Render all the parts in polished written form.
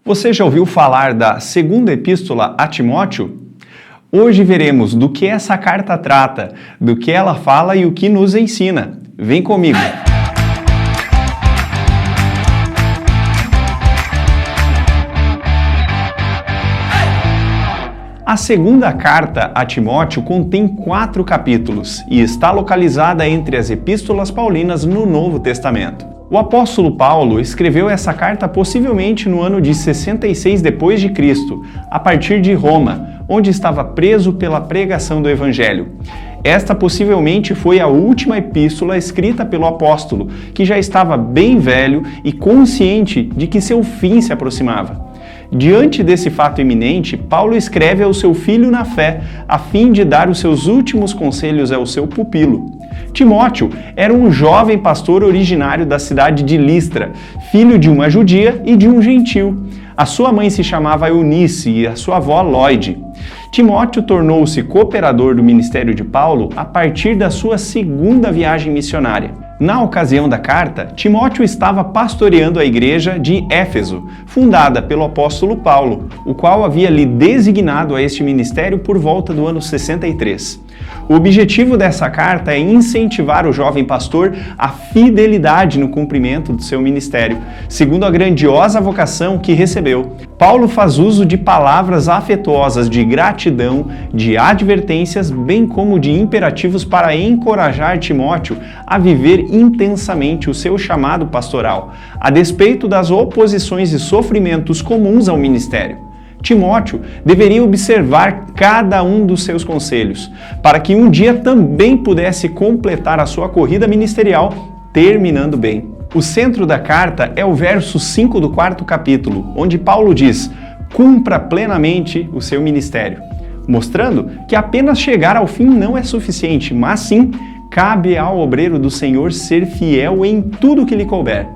Você já ouviu falar da segunda epístola a Timóteo? Hoje veremos do que essa carta trata, do que ela fala e o que nos ensina. Vem comigo! A segunda carta a Timóteo contém 4 capítulos e está localizada entre as epístolas paulinas no Novo Testamento. O apóstolo Paulo escreveu essa carta possivelmente no ano de 66 d.C., a partir de Roma, onde estava preso pela pregação do Evangelho. Esta possivelmente foi a última epístola escrita pelo apóstolo, que já estava bem velho e consciente de que seu fim se aproximava. Diante desse fato iminente, Paulo escreve ao seu filho na fé, a fim de dar os seus últimos conselhos ao seu pupilo. Timóteo era um jovem pastor originário da cidade de Listra, filho de uma judia e de um gentil. A sua mãe se chamava Eunice e a sua avó Lóide. Timóteo tornou-se cooperador do ministério de Paulo a partir da sua segunda viagem missionária. Na ocasião da carta, Timóteo estava pastoreando a igreja de Éfeso, fundada pelo apóstolo Paulo, o qual havia lhe designado a este ministério por volta do ano 63. O objetivo dessa carta é incentivar o jovem pastor à fidelidade no cumprimento do seu ministério, segundo a grandiosa vocação que recebeu. Paulo faz uso de palavras afetuosas de gratidão, de advertências, bem como de imperativos para encorajar Timóteo a viver intensamente o seu chamado pastoral, a despeito das oposições e sofrimentos comuns ao ministério. Timóteo deveria observar cada um dos seus conselhos, para que um dia também pudesse completar a sua corrida ministerial, terminando bem. O centro da carta é o verso 5 do 4º capítulo, onde Paulo diz: "Cumpra plenamente o seu ministério", mostrando que apenas chegar ao fim não é suficiente, mas sim cabe ao obreiro do Senhor ser fiel em tudo que lhe couber.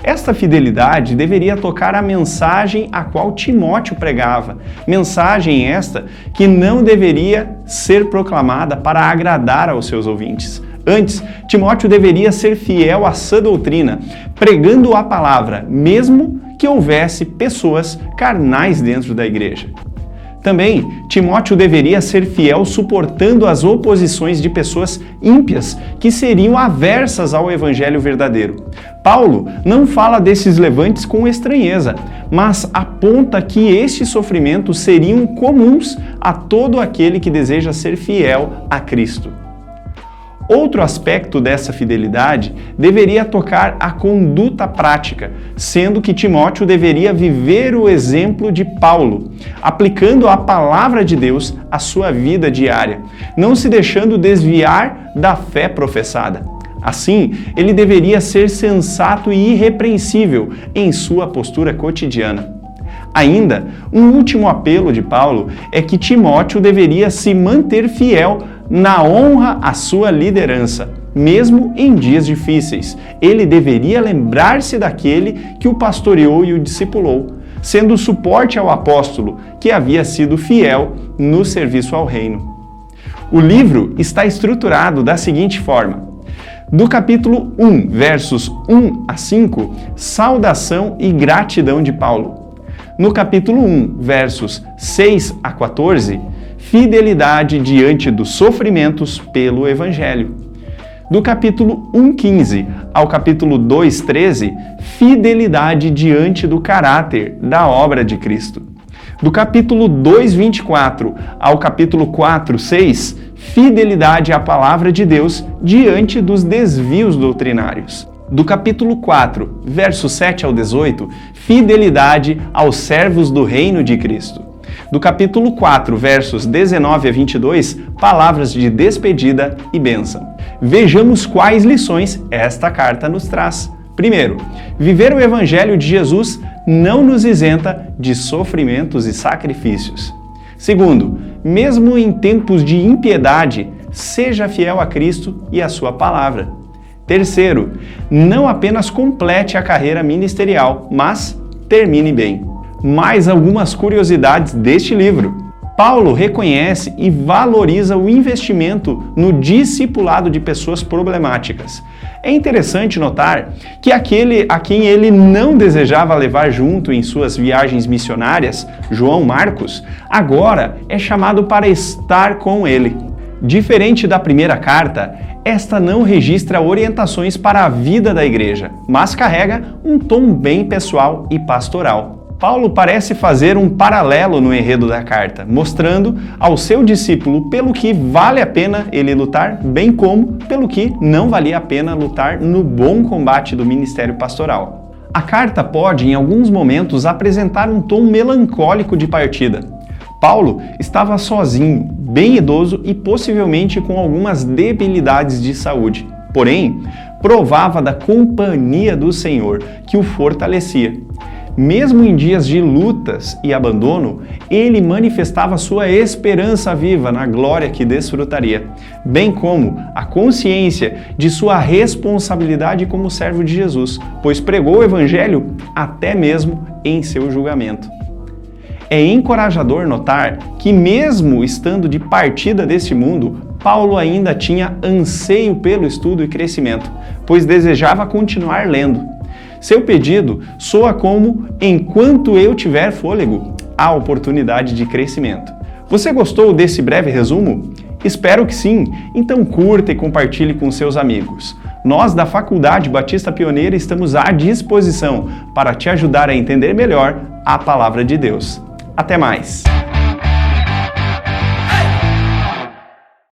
Esta fidelidade deveria tocar a mensagem a qual Timóteo pregava, mensagem esta que não deveria ser proclamada para agradar aos seus ouvintes. Antes, Timóteo deveria ser fiel à sã doutrina, pregando a palavra, mesmo que houvesse pessoas carnais dentro da igreja. Também, Timóteo deveria ser fiel suportando as oposições de pessoas ímpias que seriam aversas ao evangelho verdadeiro. Paulo não fala desses levantes com estranheza, mas aponta que estes sofrimentos seriam comuns a todo aquele que deseja ser fiel a Cristo. Outro aspecto dessa fidelidade deveria tocar a conduta prática, sendo que Timóteo deveria viver o exemplo de Paulo, aplicando a palavra de Deus à sua vida diária, não se deixando desviar da fé professada. Assim, ele deveria ser sensato e irrepreensível em sua postura cotidiana. Ainda, um último apelo de Paulo é que Timóteo deveria se manter fiel na honra à sua liderança, mesmo em dias difíceis. Ele deveria lembrar-se daquele que o pastoreou e o discipulou, sendo suporte ao apóstolo que havia sido fiel no serviço ao reino. O livro está estruturado da seguinte forma: do capítulo 1, versos 1 a 5, saudação e gratidão de Paulo. No capítulo 1, versos 6 a 14, fidelidade diante dos sofrimentos pelo Evangelho. Do capítulo 1:15 ao capítulo 2:13, fidelidade diante do caráter da obra de Cristo. Do capítulo 2:24 ao capítulo 4:6, fidelidade à palavra de Deus diante dos desvios doutrinários. Do capítulo 4, versos 7 ao 18, fidelidade aos servos do reino de Cristo. Do capítulo 4, versos 19 a 22, palavras de despedida e bênção. Vejamos quais lições esta carta nos traz. Primeiro, viver o Evangelho de Jesus não nos isenta de sofrimentos e sacrifícios. Segundo, mesmo em tempos de impiedade, seja fiel a Cristo e à sua palavra. Terceiro, não apenas complete a carreira ministerial, mas termine bem. Mais algumas curiosidades deste livro. Paulo reconhece e valoriza o investimento no discipulado de pessoas problemáticas. É interessante notar que aquele a quem ele não desejava levar junto em suas viagens missionárias, João Marcos, agora é chamado para estar com ele. Diferente da primeira carta, esta não registra orientações para a vida da igreja, mas carrega um tom bem pessoal e pastoral. Paulo parece fazer um paralelo no enredo da carta, mostrando ao seu discípulo pelo que vale a pena ele lutar, bem como pelo que não valia a pena lutar no bom combate do ministério pastoral. A carta pode, em alguns momentos, apresentar um tom melancólico de partida. Paulo estava sozinho, bem idoso e possivelmente com algumas debilidades de saúde. Porém, provava da companhia do Senhor, que o fortalecia. Mesmo em dias de lutas e abandono, ele manifestava sua esperança viva na glória que desfrutaria, bem como a consciência de sua responsabilidade como servo de Jesus, pois pregou o Evangelho até mesmo em seu julgamento. É encorajador notar que, mesmo estando de partida deste mundo, Paulo ainda tinha anseio pelo estudo e crescimento, pois desejava continuar lendo. Seu pedido soa como: enquanto eu tiver fôlego, há oportunidade de crescimento. Você gostou desse breve resumo? Espero que sim, então curta e compartilhe com seus amigos. Nós da Faculdade Batista Pioneira estamos à disposição para te ajudar a entender melhor a Palavra de Deus. Até mais!